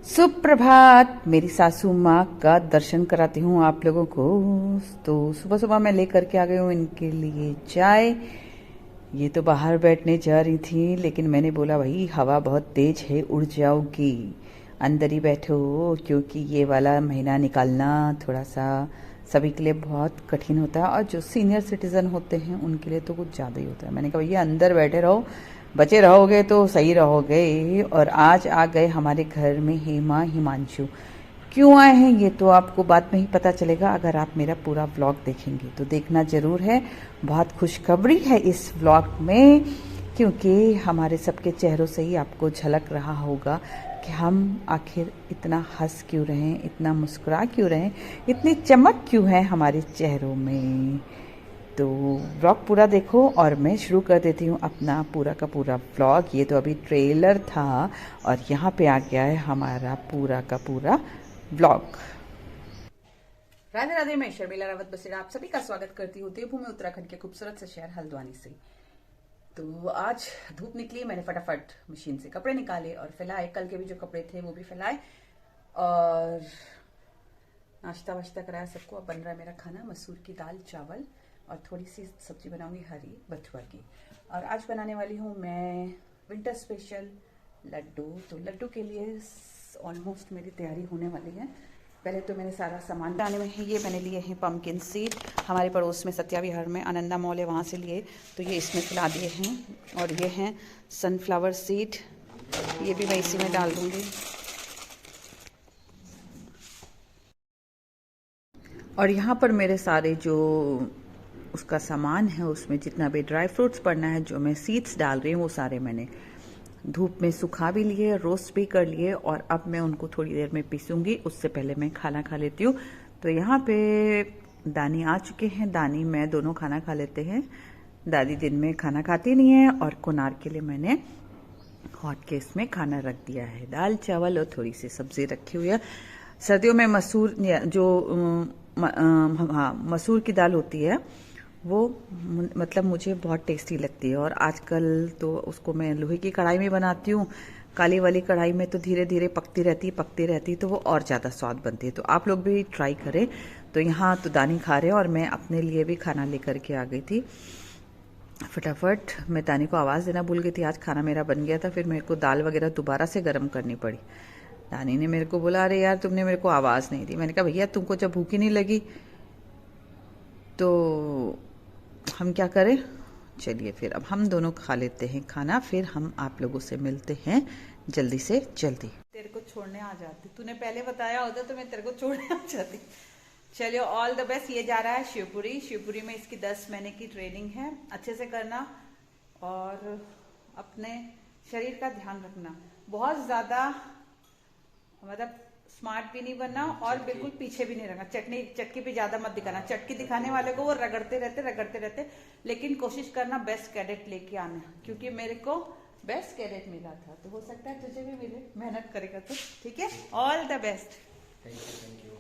सुप्रभात। मेरी सासू माँ का दर्शन कराती हूँ आप लोगों को। तो सुबह सुबह मैं लेकर के आ गई हूँ इनके लिए चाय। ये तो बाहर बैठने जा रही थी, लेकिन मैंने बोला भाई हवा बहुत तेज है, उड़ जाओगी, अंदर ही बैठो, क्योंकि ये वाला महीना निकालना थोड़ा सा सभी के लिए बहुत कठिन होता है, और जो सीनियर सिटीज़न होते हैं उनके लिए तो कुछ ज़्यादा ही होता है। मैंने कहा भैया अंदर बैठे रहो, बचे रहोगे तो सही रहोगे। और आज आ गए हमारे घर में हेमा हिमांशु। क्यों आए हैं ये तो आपको बाद में ही पता चलेगा, अगर आप मेरा पूरा व्लॉग देखेंगे तो देखना ज़रूर है। बहुत खुशखबरी है इस व्लॉग में, क्योंकि हमारे सबके चेहरों से ही आपको झलक रहा होगा कि हम आखिर इतना हंस क्यों रहें, इतना मुस्कुरा क्यों रहें, इतनी चमक क्यों है हमारे चेहरों में। तो व्लॉग पूरा देखो और मैं शुरू कर देती हूँ अपना पूरा का पूरा व्लॉग। ये तो अभी ट्रेलर था और यहाँ पे आ गया है हमारा पूरा का पूरा व्लॉग। राधे राधे, मैं शर्मिला रावत बसेड़ा आप सभी का स्वागत करती हूँ देवभूमि उत्तराखंड के खूबसूरत से शहर हल्द्वानी से। तो आज धूप निकली, मैंने फटाफट मशीन से कपड़े निकाले और फैलाए। कल के भी जो कपड़े थे वो भी फैलाए और नाश्ता वाश्ता कराया सबको। अब बन रहा है मेरा खाना, मसूर की दाल चावल और थोड़ी सी सब्जी बनाऊंगी हरी बथुआ की। और आज बनाने वाली हूँ मैं विंटर स्पेशल लड्डू। तो लड्डू के लिए ऑलमोस्ट मेरी तैयारी होने वाली है। पहले तो मैंने सारा सामान बनाने में है। ये मैंने लिए हैं पम्पकिन सीड, हमारे पड़ोस में सत्या विहार में आनंदा मॉल है, वहाँ से लिए, तो ये इसमें खिला दिए हैं। और ये हैं सनफ्लावर सीड, ये भी मैं इसी में डाल दूँगी। और यहाँ पर मेरे सारे जो उसका सामान है, उसमें जितना भी ड्राई फ्रूट्स पड़ना है, जो मैं सीड्स डाल रही हूँ, वो सारे मैंने धूप में सुखा भी लिए, रोस्ट भी कर लिए, और अब मैं उनको थोड़ी देर में पीसूंगी। उससे पहले मैं खाना खा लेती हूँ। तो यहाँ पे दानी आ चुके हैं, दानी मैं दोनों खाना खा लेते हैं। दादी दिन में खाना खाती नहीं है, और कुनार के लिए मैंने हॉट केस में खाना रख दिया है, दाल चावल और थोड़ी सी सब्जी रखी हुई है। सर्दियों में मसूर जो हाँ मसूर की दाल होती है वो मतलब मुझे बहुत टेस्टी लगती है। और आजकल तो उसको मैं लोहे की कढ़ाई में बनाती हूँ। काली वाली कढ़ाई में तो धीरे धीरे पकती रहती तो वो और ज़्यादा स्वाद बनती है। तो आप लोग भी ट्राई करें। तो यहाँ तो दानी खा रहे हैं और मैं अपने लिए भी खाना लेकर के आ गई थी फटाफट। मैं दानी को आवाज़ देना भूल गई थी। आज खाना मेरा बन गया था, फिर मेरे को दाल वगैरह दोबारा से गर्म करनी पड़ी। दानी ने मेरे को बोला अरे यार तुमने मेरे को आवाज़ नहीं दी। मैंने कहा भैया तुमको जब भूख ही नहीं लगी तो हम क्या करें। चलिए फिर अब हम दोनों खा लेते हैं खाना, फिर हम आप लोगों से मिलते हैं जल्दी से जल्दी। तेरे को छोड़ने आ जाती, तूने पहले बताया होता तो मैं तेरे को छोड़ने आ जाती। चलिए ऑल द बेस्ट। ये जा रहा है शिवपुरी। शिवपुरी में इसकी 10 महीने की ट्रेनिंग है। अच्छे से करना और अपने शरीर का ध्यान रखना। बहुत ज़्यादा मतलब स्मार्ट भी नहीं बनना और बिल्कुल पीछे भी नहीं रहना। चटकी पे ज्यादा मत दिखाना। चटकी दिखाने वाले को वो रगड़ते रहते, लेकिन कोशिश करना बेस्ट कैडेट लेके आना, क्योंकि मेरे को बेस्ट कैडेट मिला था, तो हो सकता है तुझे भी मिले, मेहनत करेगा तो। ठीक है, all the best. Thank you.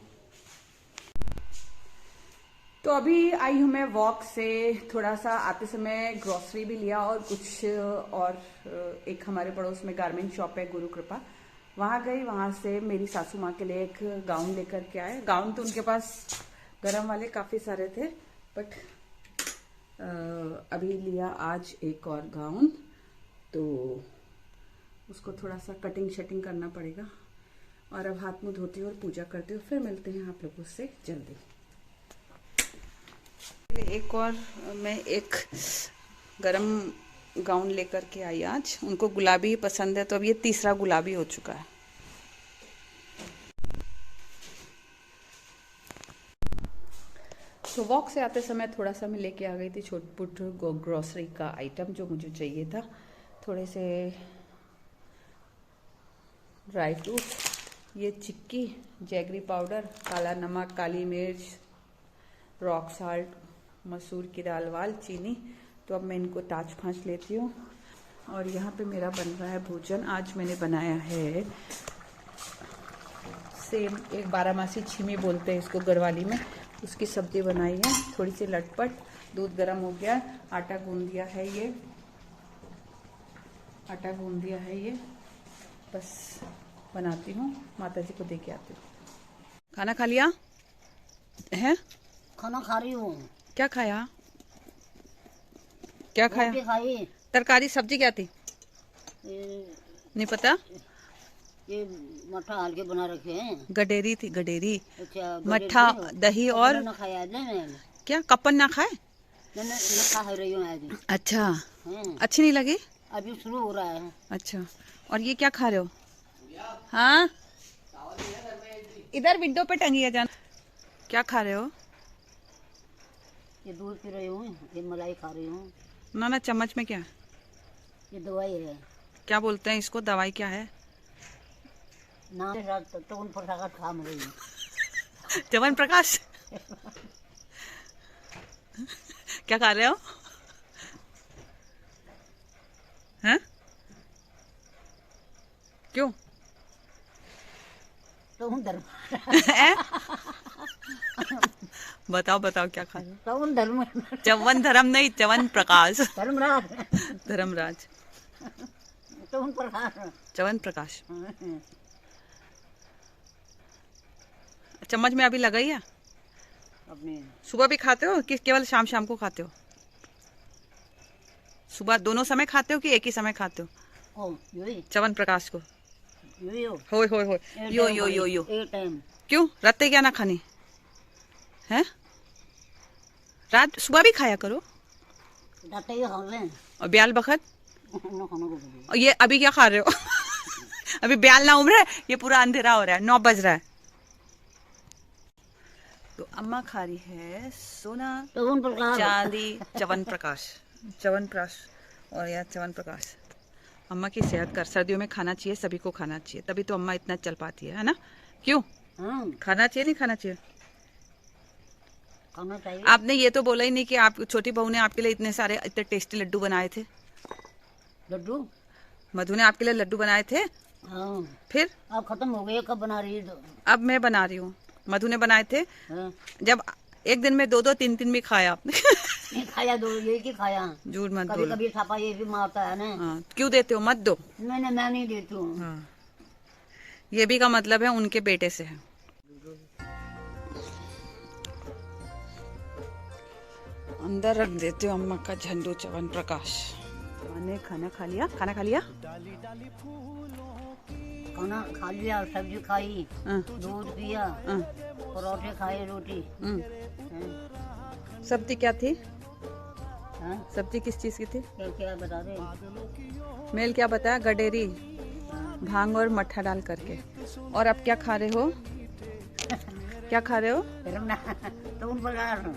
तो अभी आई हूँ मैं वॉक से। थोड़ा सा आते समय ग्रोसरी भी लिया और कुछ और एक हमारे पड़ोस में गारमेंट शॉप है गुरु कृपा, वहाँ गई। वहाँ से मेरी सासू माँ के लिए एक गाउन लेकर के आए। गाउन तो उनके पास गरम वाले काफ़ी सारे थे, बट अभी लिया आज एक और गाउन, तो उसको थोड़ा सा कटिंग शटिंग करना पड़ेगा। और अब हाथ मुँह धोती हूँ और पूजा करती हूँ, फिर मिलते हैं आप लोगों से जल्दी। एक और मैं एक गरम गाउन लेकर के आई आज। उनको गुलाबी पसंद है, तो अब ये तीसरा गुलाबी हो चुका है। तो वॉक से आते समय थोड़ा सा मैं लेके आ गई थी छोट पुट ग्रोसरी का आइटम जो मुझे चाहिए था। थोड़े से ड्राई फ्रूट, ये चिक्की, जैगरी पाउडर, काला नमक, काली मिर्च, रॉक साल्ट, मसूर की दाल वाल, चीनी। तो अब मैं इनको ताज फाँच लेती हूँ। और यहाँ पे मेरा बन रहा है भोजन। आज मैंने बनाया है सेम, एक बारामासी छीमी बोलते हैं इसको गढ़वाली में, उसकी सब्जी बनाई है, थोड़ी सी लटपट। दूध गर्म हो गया, आटा गूंद दिया है, ये बस बनाती हूँ, माता जी को दे के आती हूँ। खाना खा लिया है? खाना खा रही हूँ। क्या खाया? क्या खाया? रोटी खाई। तरकारी सब्जी क्या थी? नहीं पता। ये मट्ठा हाल के बना रखे हैं। गडेरी थी, गडेरी। अच्छा, मट्ठा, दही और ना खाया आज ना क्या कपन ना खाए? मैं खा रही हूँ आज। अच्छा, अच्छी नहीं लगी? अभी शुरू हो रहा है। अच्छा, और ये क्या खा रहे हो? हाँ, इधर विंडो पे टंगी है जान। क्या खा रहे हो? ये दूध पी रही हूँ, ये मलाई खा रही हूँ। ना ना, चम्मच में क्या? ये दवाई है। क्या बोलते हैं इसको? दवाई क्या है? नाम च्यवन प्रकाश खा रही हूँ। च्यवन प्रकाश। क्या खा रहे हो? हैं? क्यों? बताओ बताओ क्या खा रहे हो? च्यवन धर्म नहीं, च्यवन प्रकाश। धर्मराज। च्यवन प्रकाश। चम्मच में अभी लगा ही है? अपने सुबह भी खाते हो कि केवल शाम शाम को खाते हो? सुबह दोनों समय खाते हो कि एक ही समय खाते हो? च्यवन प्रकाश को होय होय होय यो यो यो यो। क्यों? रात क्या ना खानी है? रात सुबह भी खाया करो। और ब्याल बखत? और ये अभी क्या खा रहे हो? अभी ब्याल ना उम्र है, ये पूरा अंधेरा हो रहा है, 9 बज रहा है। तो अम्मा खा रही है सोना चांदी च्यवन प्रकाश। च्यवन प्रकाश और या च्यवन प्रकाश। अम्मा की सेहत कर, सर्दियों में खाना चाहिए, सभी को खाना चाहिए, तभी तो अम्मा इतना चल पाती है ना? क्यों? खाना चाहिए नहीं खाना चाहिए? खाना चाहिए। आपने ये तो बोला ही नहीं कि आप छोटी बहू ने आपके लिए इतने सारे इतने टेस्टी लड्डू बनाए थे। लड्डू मधु ने आपके लिए लड्डू बनाए थे। हाँ। फिर अब खत्म हो गए, कब बना रही है? अब मैं बना रही हूँ। मधु ने बनाए थे। हाँ। जब एक दिन में 2-2 3-3 भी खाया आपने। नहीं खाया, दो ये की खाया। झूठ मत कभी बोलो। कभी छापा ये भी मारता है ना। हाँ, क्यों देते हो? मत दो। मैं नहीं देती हूँ। हाँ, ये भी का मतलब है उनके बेटे से है। अंदर रख देते हो अम्मा का झंडू च्यवन प्रकाश। मैंने खाना खा लिया। खाना खा लिया? खाना खा लिया, सब्जी खाई, दूध पिया, परोठे खाए, रोटी। सब्जी क्या थी? हाँ? सब्जी किस चीज की थी? क्या बता रहे? मेल क्या बताया? गडेरी, भांग और मट्ठा डाल करके। और अब क्या खा रहे हो? क्या खा रहे हो?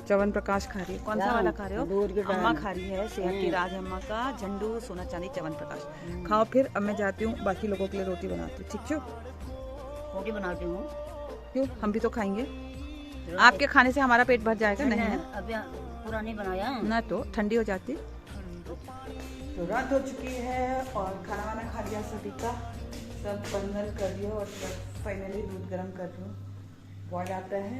च्यवन प्रकाश खा रही है। कौन सा वाला खा रहे हो? अम्मा खा रही है सेहत की राज अम्मा का झंडू सोना चांदी च्यवन प्रकाश। खाओ फिर। अब मैं जाती हूँ, बाकी लोगों के लिए रोटी बनाती हूँ। ठीक है? रोटी बनाती हूँ। क्यों? हम भी तो खाएंगे। आपके खाने से हमारा पेट भर जाएगा? नहीं है अभी पूरा नहीं बनाया ना, तो ठंडी हो जाती। तो रात हो चुकी है और खाना वाना खा लिया सभी का, सब बंधन कर लिया और फाइनली दूध गर्म कर रही हूँ। बॉयल आता है,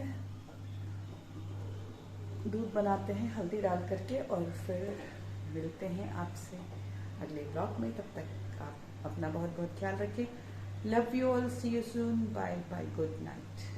दूध बनाते हैं हल्दी डाल करके और फिर मिलते हैं आपसे अगले ब्लॉग में। तब तक आप अपना बहुत बहुत ख्याल रखिए। Love you all, see you soon, bye bye, good night.